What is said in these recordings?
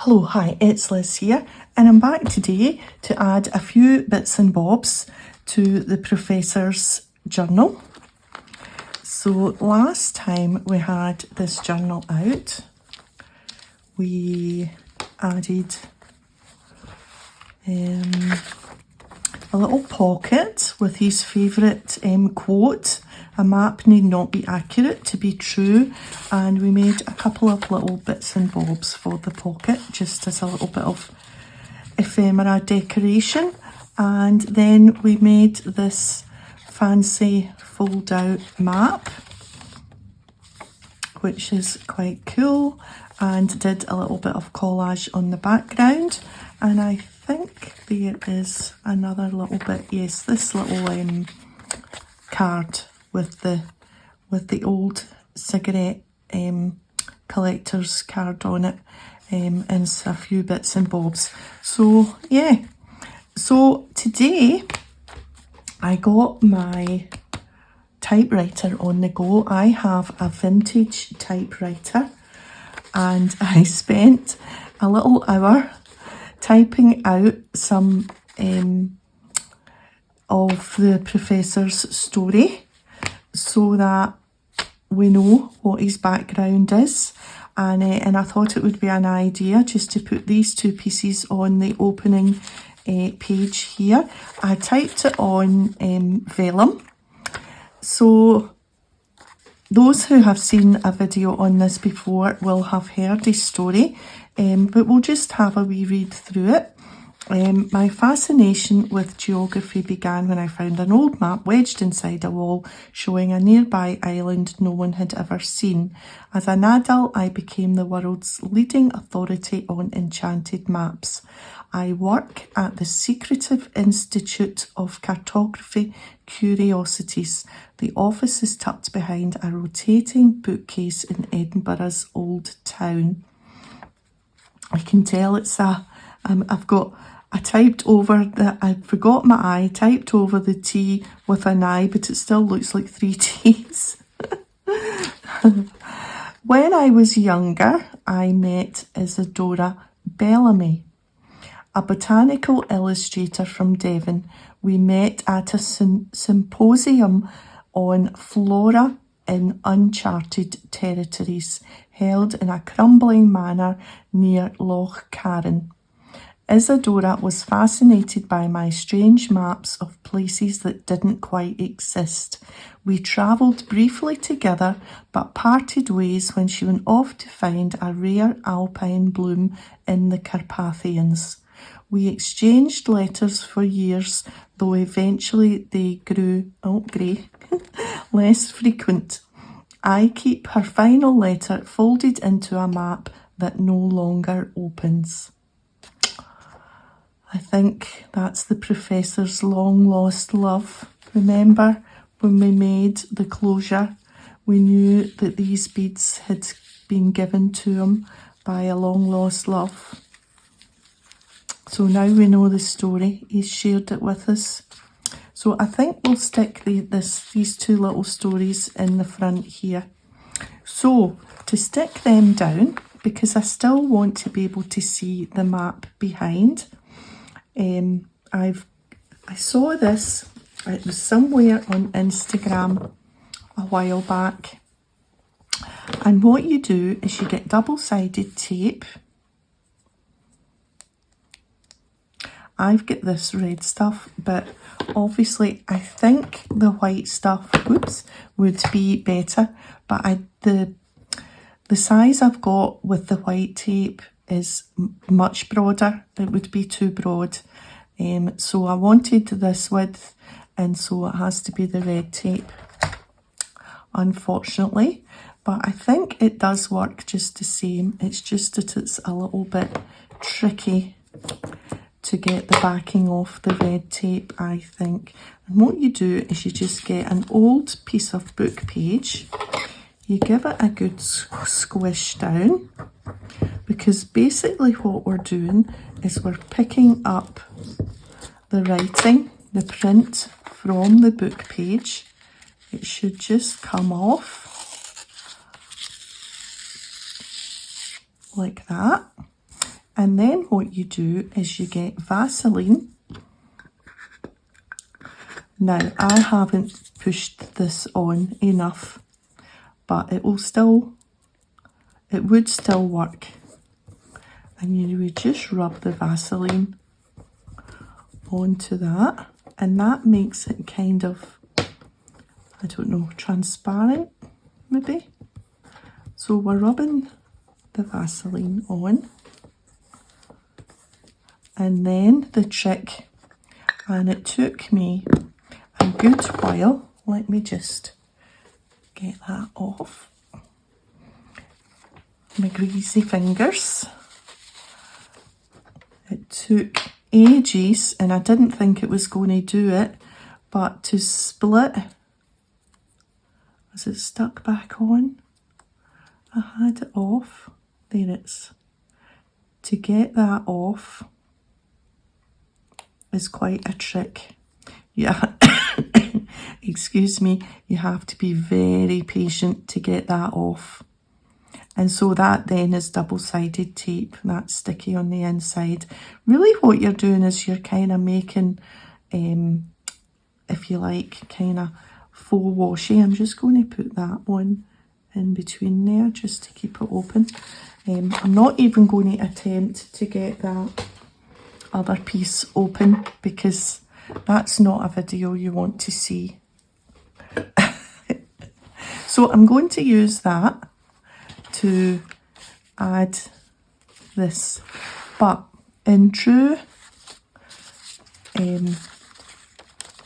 Hello, hi, it's Liz here, and I'm back today to add a few bits and bobs to the Professor's journal. So last time we had this journal out, we added a little pocket with his favourite quote. A map need not be accurate to be true, and we made a couple of little bits and bobs for the pocket just as a little bit of ephemera decoration. And then we made this fancy fold out map, which is quite cool, and did a little bit of collage on the background. And I think there is another little bit, yes, this little card with the old cigarette collector's card on it, and a few bits and bobs. So yeah, so today I got my typewriter on the go. I have a vintage typewriter, and I spent a little hour typing out some of the Professor's story so that we know what his background is, and I thought it would be an idea just to put these two pieces on the opening page here. I typed it on vellum, so those who have seen a video on this before will have heard his story, but we'll just have a wee read through it. My fascination with geography began when I found an old map wedged inside a wall showing a nearby island no one had ever seen. As an adult, I became the world's leading authority on enchanted maps. I work at the secretive Institute of Cartography Curiosities. The office is tucked behind a rotating bookcase in Edinburgh's Old Town. I can tell it's I typed over I forgot my I, typed over the T with an I, but it still looks like 3 T's. When I was younger, I met Isadora Bellamy, a botanical illustrator from Devon. We met at a symposium on flora in uncharted territories, held in a crumbling manor near Loch Carron. Isadora was fascinated by my strange maps of places that didn't quite exist. We travelled briefly together, but parted ways when she went off to find a rare alpine bloom in the Carpathians. We exchanged letters for years, though eventually they grew less frequent. I keep her final letter folded into a map that no longer opens. I think that's the Professor's long-lost love. Remember when we made the closure, we knew that these beads had been given to him by a long-lost love. So now we know the story. He's shared it with us. So I think we'll stick these two little stories in the front here. So to stick them down, because I still want to be able to see the map behind, I saw this, it was somewhere on Instagram a while back, and what you do is you get double-sided tape. I've got this red stuff, but obviously I think the white stuff would be better, but the size I've got with the white tape is much broader. It would be too broad, so I wanted this width, and so it has to be the red tape, unfortunately, but I think it does work just the same. It's just that it's a little bit tricky to get the backing off the red tape, I think. And what you do is you just get an old piece of book page, you give it a good squish down, because basically what we're doing is we're picking up the writing, the print from the book page. It should just come off like that. And then what you do is you get Vaseline. Now, I haven't pushed this on enough, but it would still work. And you would just rub the Vaseline onto that, and that makes it kind of, I don't know, transparent, maybe. So we're rubbing the Vaseline on. And then the trick, and it took me a good while, let me just get that off, my greasy fingers. It took ages, and I didn't think it was going to do it, but to split, was it stuck back on? I had it off, there it's, to get that off is quite a trick. Yeah, excuse me, you have to be very patient to get that off. And so that then is double-sided tape, and that's sticky on the inside. Really what you're doing is you're kind of making, if you like, kind of faux washi. I'm just going to put that one in between there just to keep it open. I'm not even going to attempt to get that other piece open because that's not a video you want to see. So I'm going to use that to add this, but in true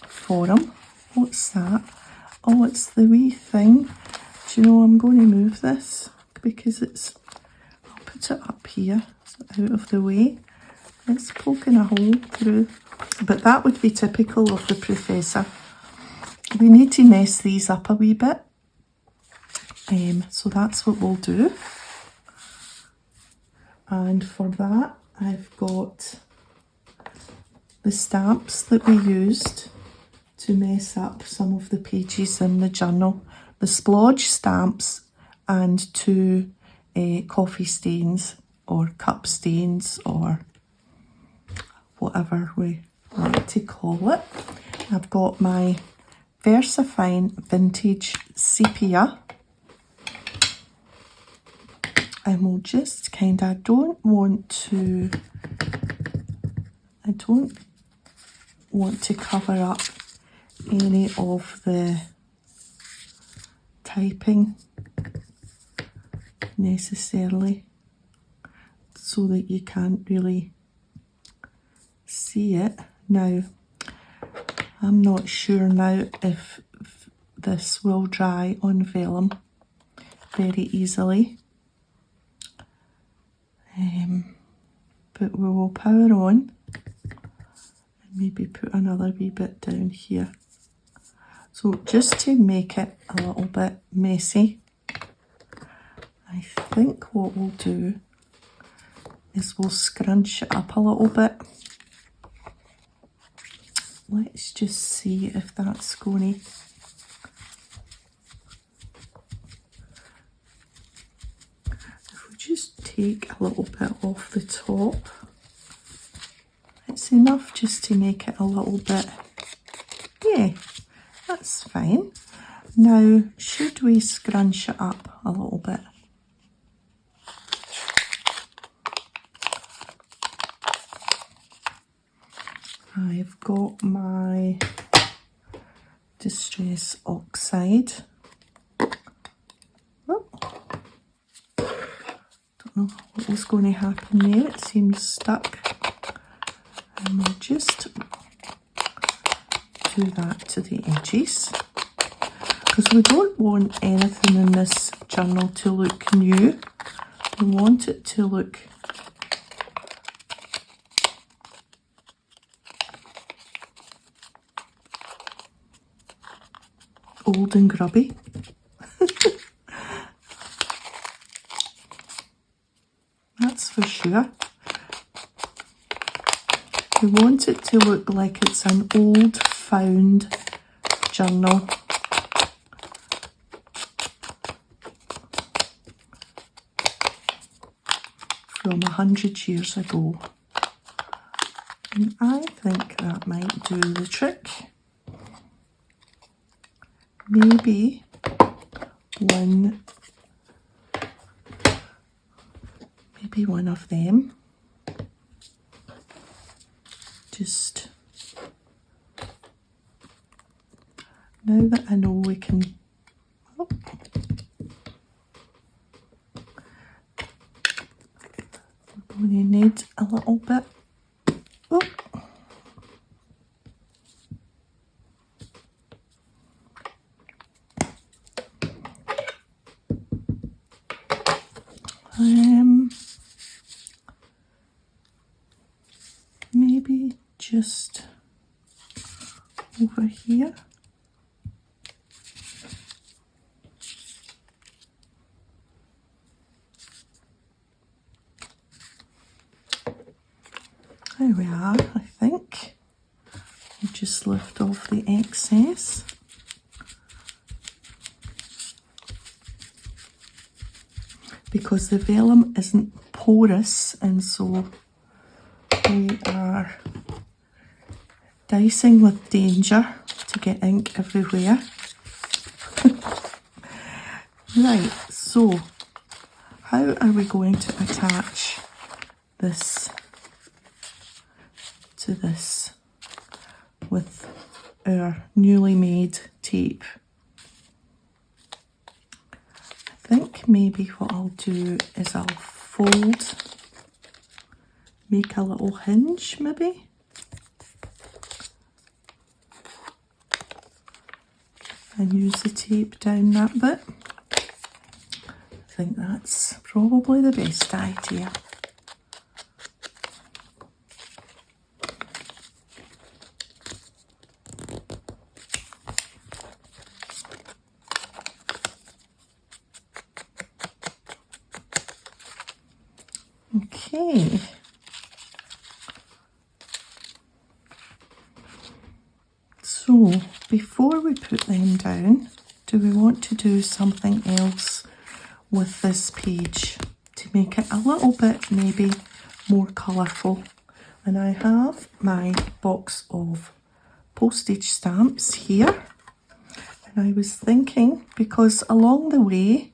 form, what's that? Oh, it's the wee thing. Do you know, I'm going to move this because it's, I'll put it up here, so out of the way. It's poking a hole through, but that would be typical of the Professor. We need to mess these up a wee bit. So that's what we'll do. And for that, I've got the stamps that we used to mess up some of the pages in the journal. The splodge stamps and 2 coffee stains or cup stains or whatever we like to call it. I've got my VersaFine Vintage Sepia. And we'll just kind of, I don't want to cover up any of the typing necessarily so that you can't really see it. Now, I'm not sure now if this will dry on vellum very easily. But we will power on and maybe put another wee bit down here. So just to make it a little bit messy, I think what we'll do is we'll scrunch it up a little bit. Let's just see if that's going to... Just take a little bit off the top. It's enough just to make it a little bit, yeah, that's fine. Now, should we scrunch it up a little bit? I've got my Distress Oxide. Know what was going to happen there. It seems stuck, and we'll just do that to the edges because we don't want anything in this journal to look new. We want it to look old and grubby. That's for sure. We want it to look like it's an old found journal. from 100 years ago. And I think that might do the trick. Maybe one of them. Just now that I know we can, oh, we're going to need a little bit. Oh. Maybe just over here. There we are, I think. You just lift off the excess. Because the vellum isn't porous, and so we are dicing with danger to get ink everywhere. Right, so how are we going to attach this to this with our newly made tape? I think maybe what I'll do is I'll fold, make a little hinge maybe, and use the tape down that bit. I think that's probably the best idea. Okay. So before we put them down, do we want to do something else with this page to make it a little bit maybe more colourful? And I have my box of postage stamps here, and I was thinking, because along the way,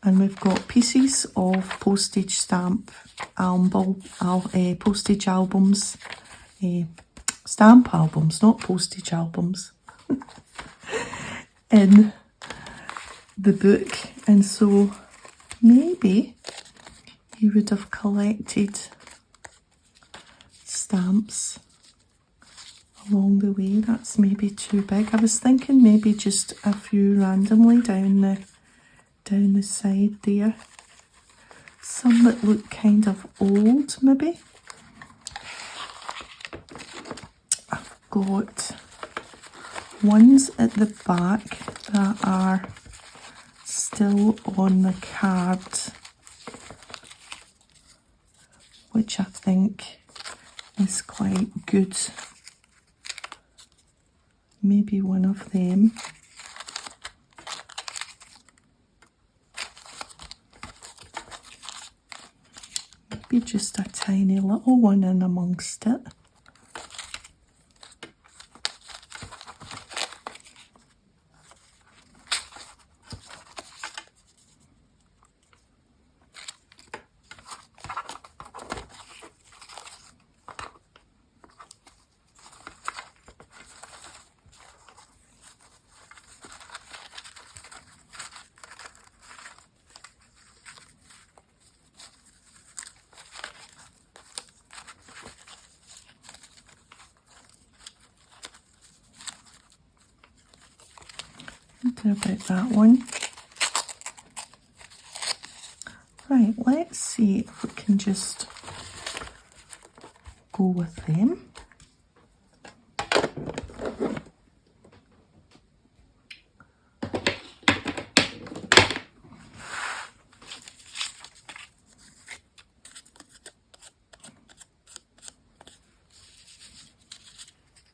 and we've got pieces of postage stamp postage albums, stamp albums, not postage albums, in the book. And so maybe you would have collected stamps along the way. That's maybe too big. I was thinking maybe just a few randomly down the side there. Some that look kind of old maybe. I've got ones at the back that are still on the card, which I think is quite good. Maybe one of them. Maybe just a tiny little one in amongst it. About that one. Right, let's see if we can just go with them.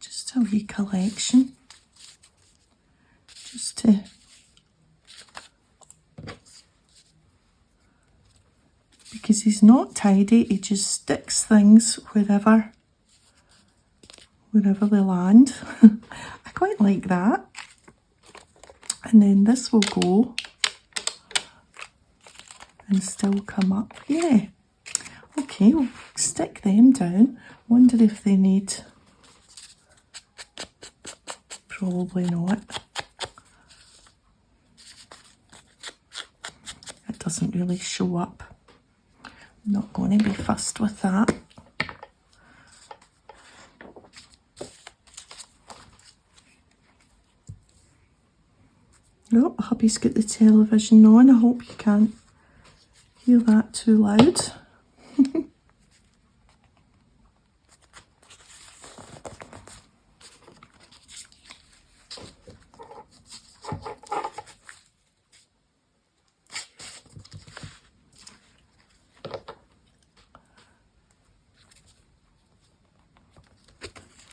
Just a wee collection. Just to because he's not tidy. He just sticks things wherever they land. I quite like that. And then this will go and still come up. Yeah. Okay, we'll stick them down. Wonder if they need... Probably not. It doesn't really show up. I'm not going to be fussed with that. Oh, hubby's got the television on. I hope you can't hear that too loud.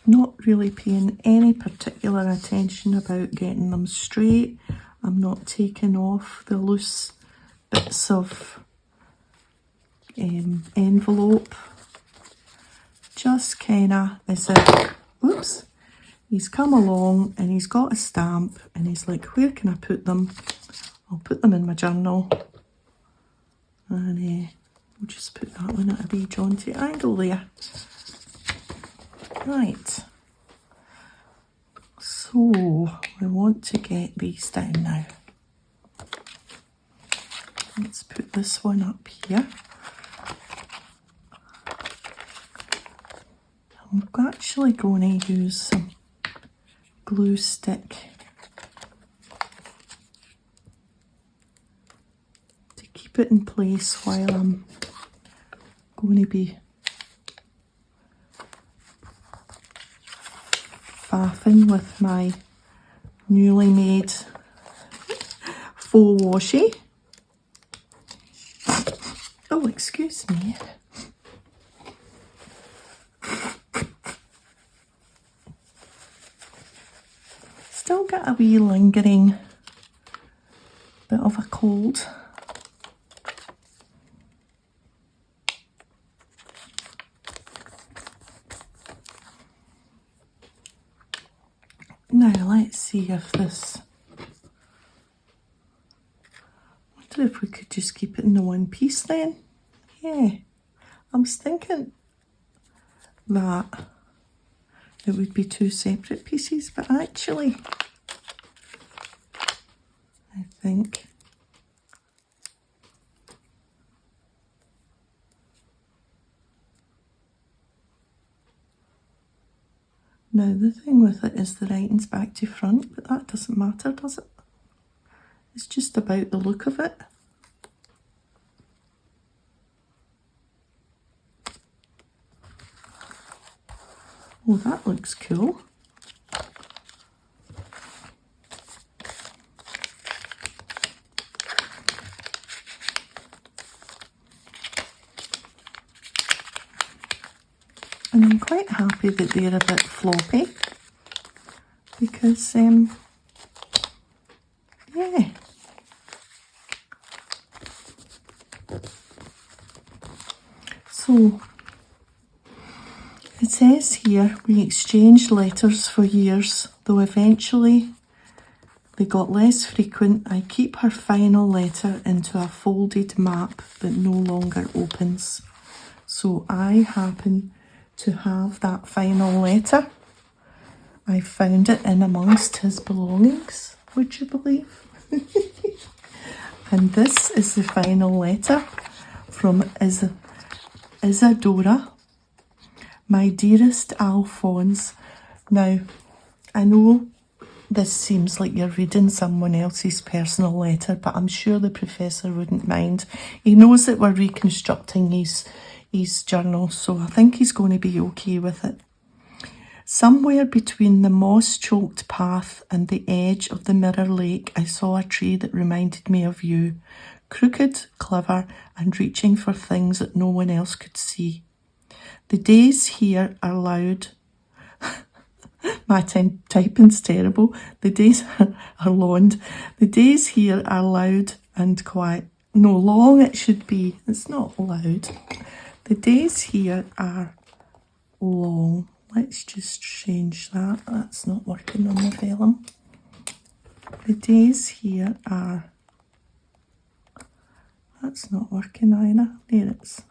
Not really paying any particular attention about getting them straight. I'm not taking off the loose bits of envelope. Just kind of as if, oops, he's come along and he's got a stamp and he's like, where can I put them? I'll put them in my journal. And we'll just put that one at a wee jaunty angle there. Right, so we want to get these down now. Let's put this one up here. I'm actually going to use some glue stick to keep it in place while I'm going to be faffing with my newly made faux washi. Oh, excuse me. Still got a wee lingering bit of a cold. Now let's see if this... I wonder if we could just keep it in the one piece then. Yeah, I was thinking that it would be two separate pieces, but actually I think now the thing with it is the writing's back to front, but that doesn't matter, does it? It's just about the look of it. Oh, that looks cool. And I'm quite happy that they're a bit floppy because, yeah. So, it says here, we exchanged letters for years, though eventually they got less frequent. I keep her final letter into a folded map that no longer opens. So I happen to have that final letter. I found it in amongst his belongings, would you believe? And this is the final letter from Isadora. My dearest Alphonse. Now, I know this seems like you're reading someone else's personal letter, but I'm sure the professor wouldn't mind. He knows that we're reconstructing his journal, so I think he's going to be okay with it. Somewhere between the moss-choked path and the edge of the mirror lake, I saw a tree that reminded me of you. Crooked, clever, and reaching for things that no one else could see. The days here are loud. My typing's terrible. The days are long. The days here are loud and quiet. No, long it should be. It's not loud. The days here are long. Let's just change that. That's not working on the vellum. The days here are... That's not working either. There, it's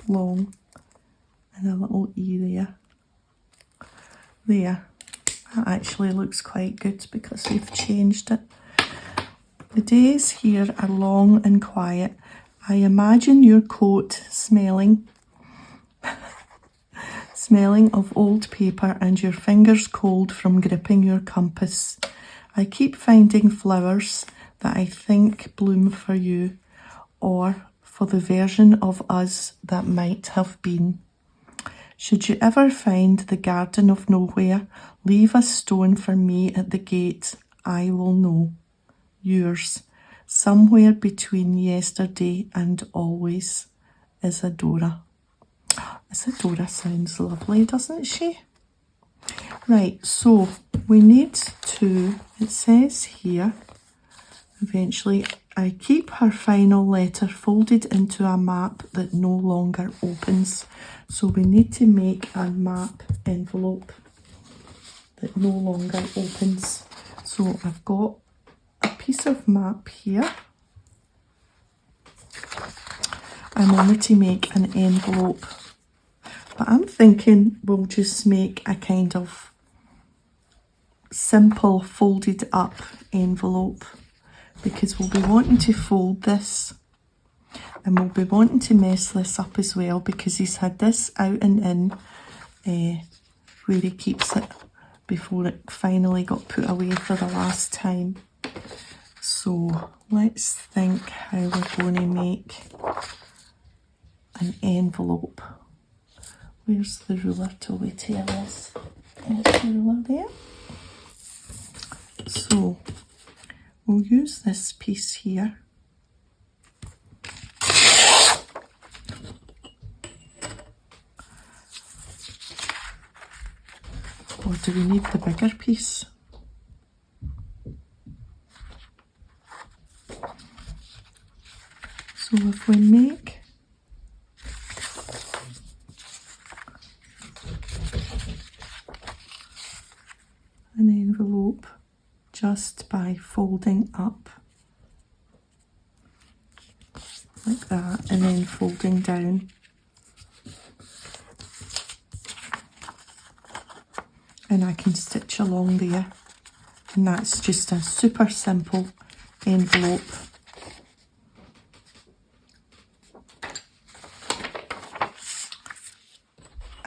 long. And a little E there. There. That actually looks quite good because we've changed it. The days here are long and quiet. I imagine your coat smelling of old paper and your fingers cold from gripping your compass. I keep finding flowers that I think bloom for you or for the version of us that might have been. Should you ever find the garden of nowhere, leave a stone for me at the gate. I will know. Yours, somewhere between yesterday and always, Isadora. Isadora sounds lovely, doesn't she? Right, so we need to, it says here, eventually, I keep her final letter folded into a map that no longer opens. So we need to make a map envelope that no longer opens. So I've got a piece of map here. I'm only to make an envelope. But I'm thinking we'll just make a kind of simple folded up envelope because we'll be wanting to fold this and we'll be wanting to mess this up as well because he's had this out and in where he keeps it before it finally got put away for the last time. So let's think how we're going to make an envelope. Where's the ruler till we tell us? There's the ruler there. So we'll use this piece here. Or do we need the bigger piece? So if we make an envelope just by folding up like that and then folding down, and I can stitch along there, and that's just a super simple envelope.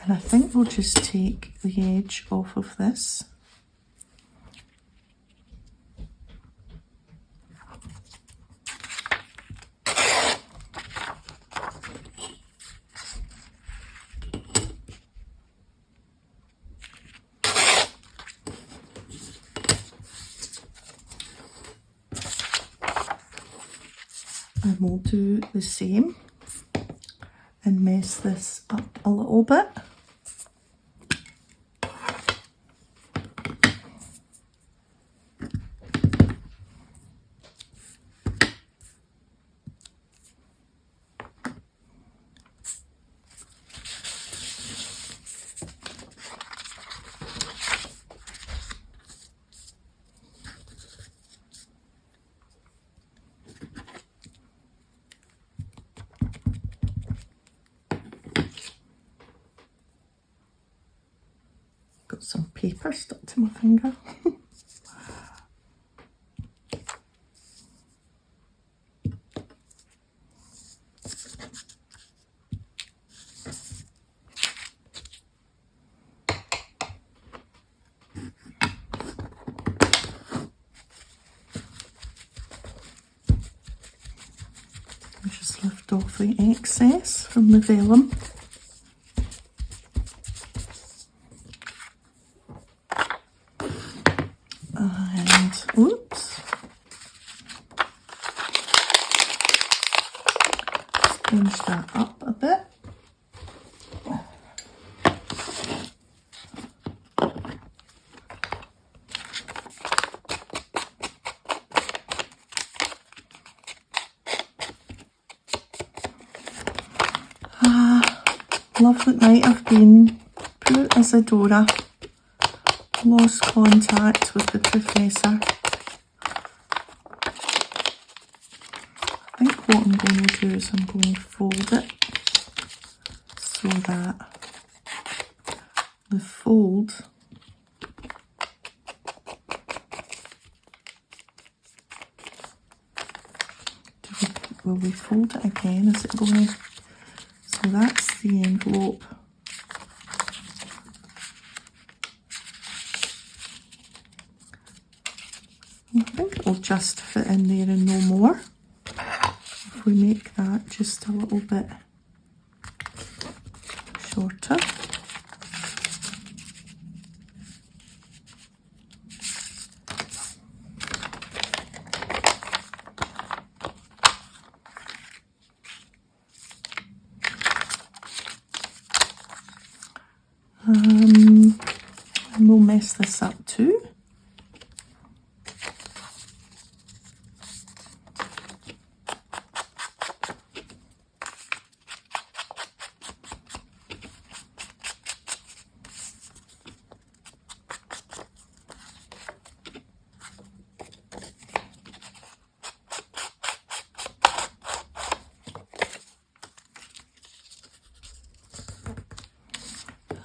And I think we'll just take the edge off of this. And we'll do the same and mess this up a little bit. Got some paper stuck to my finger. Just lift off the excess from the vellum. And, oops, scrunch that up a bit. Love that might have been poor Isadora. Lost contact with the Professor. I think what I'm going to do is I'm going to fold it so that the fold will we fold it again? Is it going to? So that's the envelope. I think it'll just fit in there and no more. If we make that just a little bit shorter. And we'll mess this up too.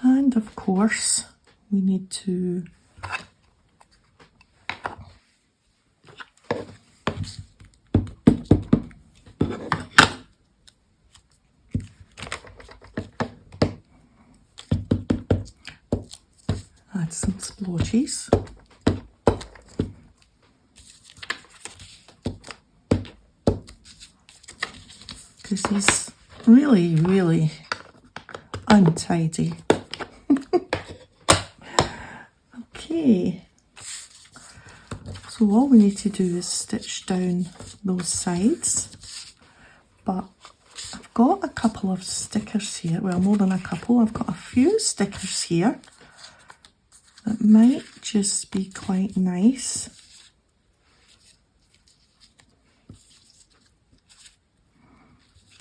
And of course, we need to add some splotches. Because he's really, really untidy. Okay, so all we need to do is stitch down those sides, but I've got a couple of stickers here, well more than a couple, I've got a few stickers here that might just be quite nice.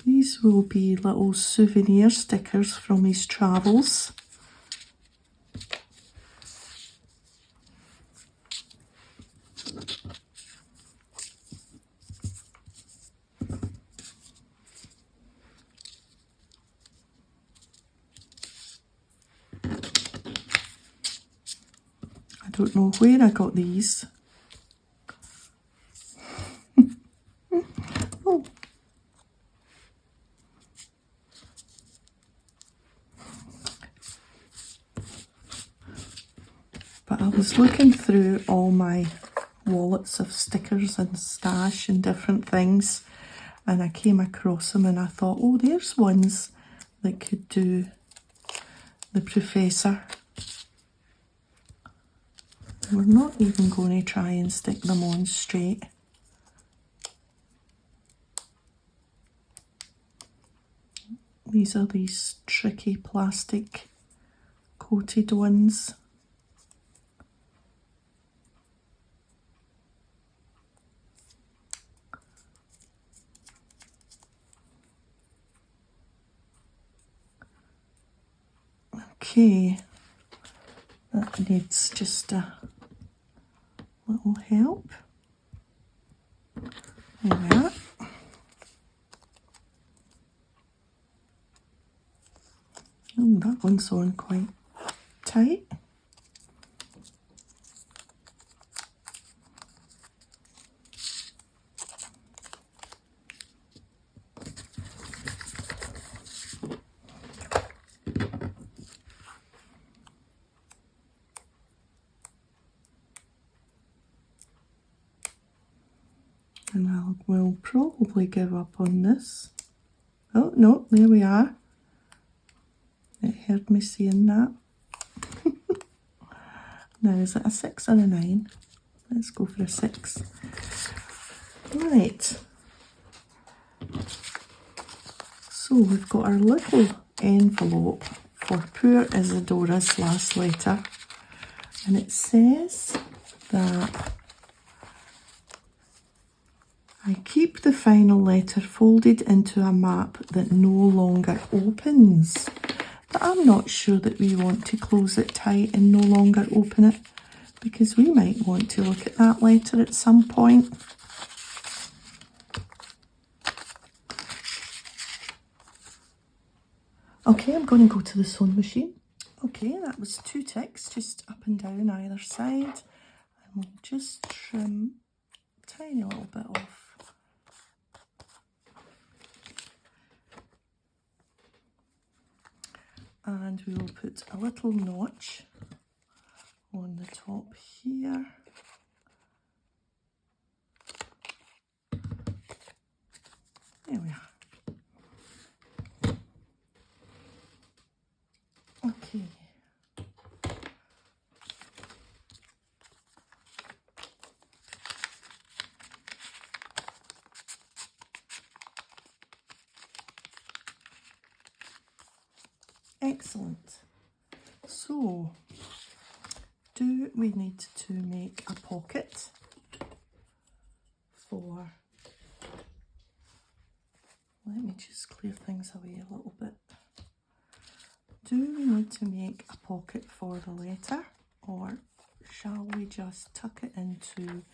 These will be little souvenir stickers from his travels. I don't know where I got these. Oh. But I was looking through all my wallets of stickers and stash and different things, and I came across them and I thought, oh, there's ones that could do the Professor. We're not even going to try and stick them on straight. These are these tricky plastic coated ones. Okay, that needs just a little help. Like that. Oh, that one's on quite tight. And we'll probably give up on this. Oh, no, there we are. It heard me saying that. Now, is it a 6 or a 9? Let's go for a 6. Right. So we've got our little envelope for poor Isadora's last letter. And it says that I keep the final letter folded into a map that no longer opens. But I'm not sure that we want to close it tight and no longer open it, because we might want to look at that letter at some point. Okay, I'm going to go to the sewing machine. Okay, that was 2 ticks, just up and down either side. And we'll just trim a tiny little bit off. And we will put a little notch on the top here. There we are. Okay. Excellent. So, do we need to make a pocket for... Let me just clear things away a little bit. Do we need to make a pocket for the letter, or shall we just tuck it into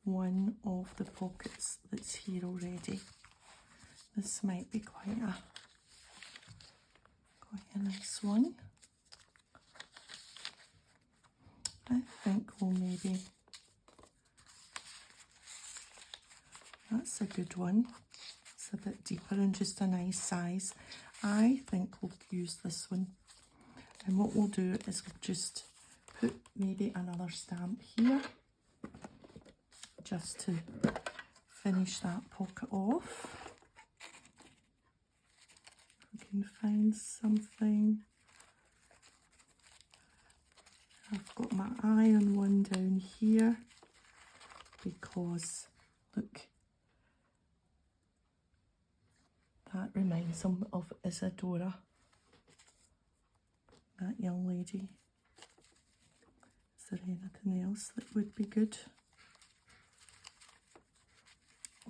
one of the pockets that's here already? This might be quite a nice one. I think we'll maybe... That's a good one. It's a bit deeper and just a nice size. I think we'll use this one. And what we'll do is we'll just put maybe another stamp here, just to finish that pocket off. If we can find something. I've got my eye on one down here, because look, that reminds them of Isadora, that young lady. Is there anything else that would be good?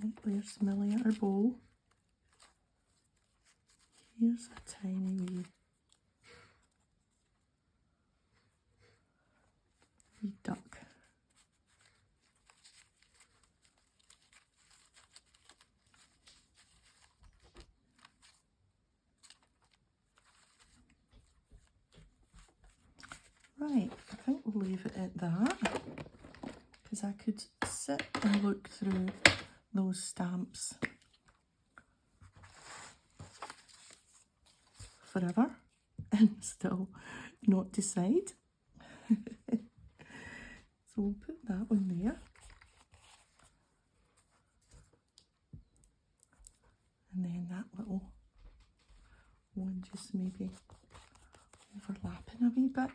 Oh, there's Millie at her bowl. Here's a tiny wee duck. Right, I think we'll leave it at that, because I could sit and look through those stamps forever and still not decide. So we'll put that one there. And then that little one just maybe overlapping a wee bit.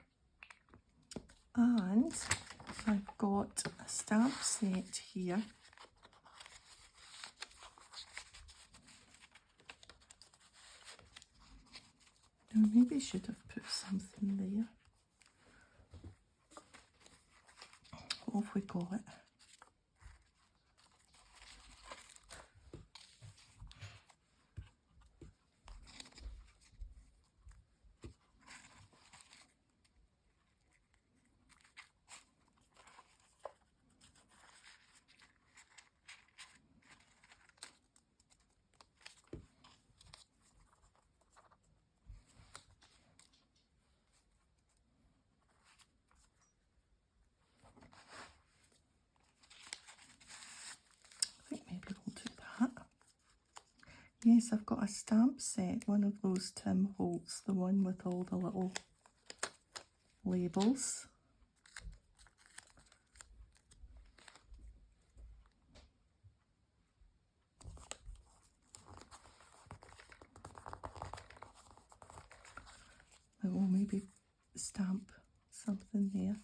And I've got a stamp set here. Now maybe I should have put something there. What have we got? Yes, I've got a stamp set, one of those Tim Holtz, the one with all the little labels. I will maybe stamp something there.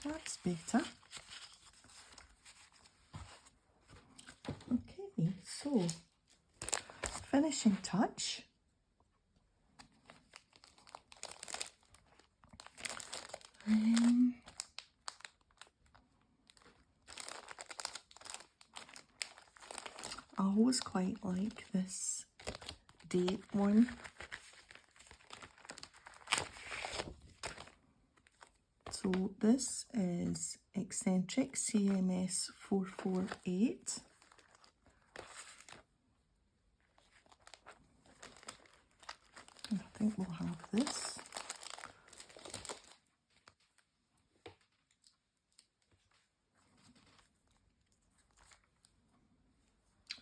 That's better. Okay, so finishing touch. I always quite like this date one. So this is Eccentric CMS 448. And I think we'll have this.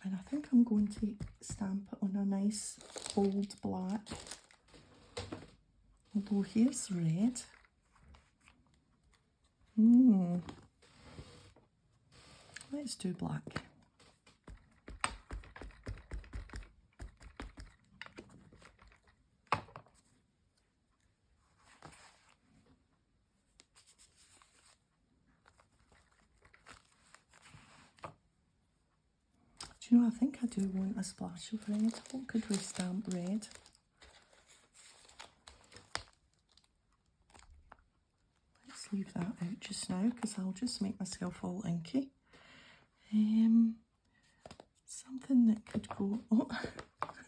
And I think I'm going to stamp it on a nice bold black. Although here's red. Let's do black. Do you know, I think I do want a splash of red. What could we stamp red? Let's leave that out just now because I'll just make myself all inky. Something that could go, oh,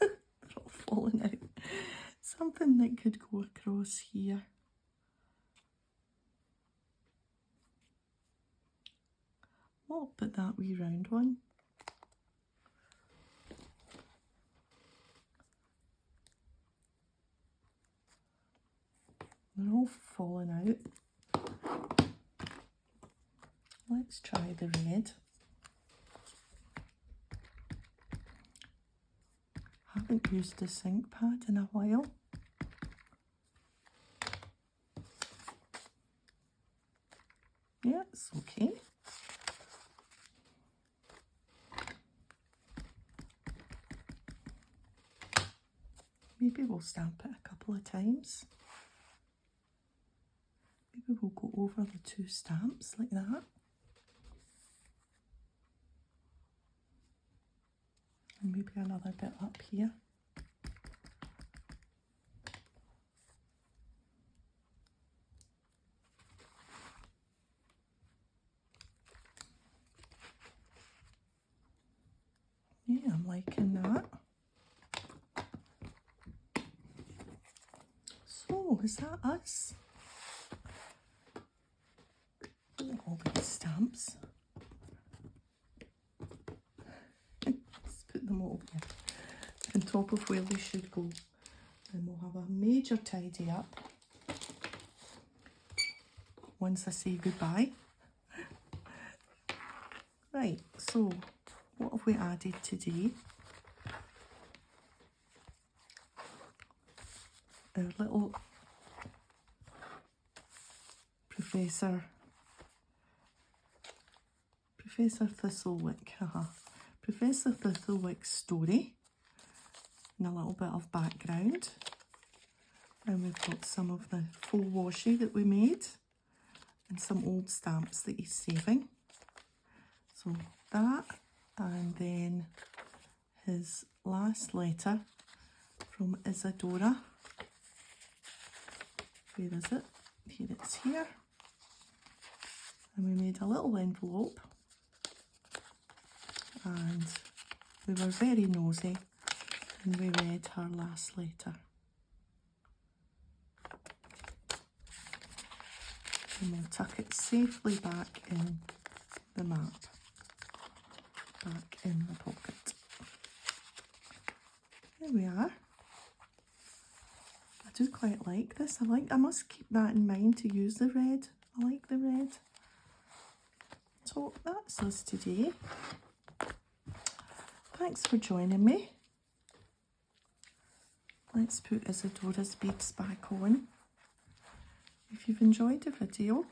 they're all falling out. Something that could go across here. What about that wee round one? They're all falling out. Let's try the red. Haven't used this ink pad in a while. Yeah, it's okay. Maybe we'll stamp it a couple of times. Maybe we'll go over the two stamps like that. And maybe another bit up here. Yeah, I'm liking that. So, is that us? All these stamps. Let's put them all there on top of where they should go. And we'll have a major tidy up once I say goodbye. Right, so what have we added today? Our little Professor Thistlewick, Professor Thistlewick's story, and a little bit of background. And we've got some of the faux washi that we made, and some old stamps that he's saving. So that, and then his last letter from Isadora. Where is it? Here it's here. And we made a little envelope. And we were very nosy and we read her last letter. And we'll tuck it safely back in the map, back in the pocket. There we are. I do quite like this. I must keep that in mind to use the red. I like the red. So that's us today. Thanks for joining me. Let's put Isadora's beads back on. If you've enjoyed the video,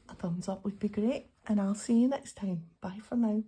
a thumbs up would be great, and I'll see you next time. Bye for now.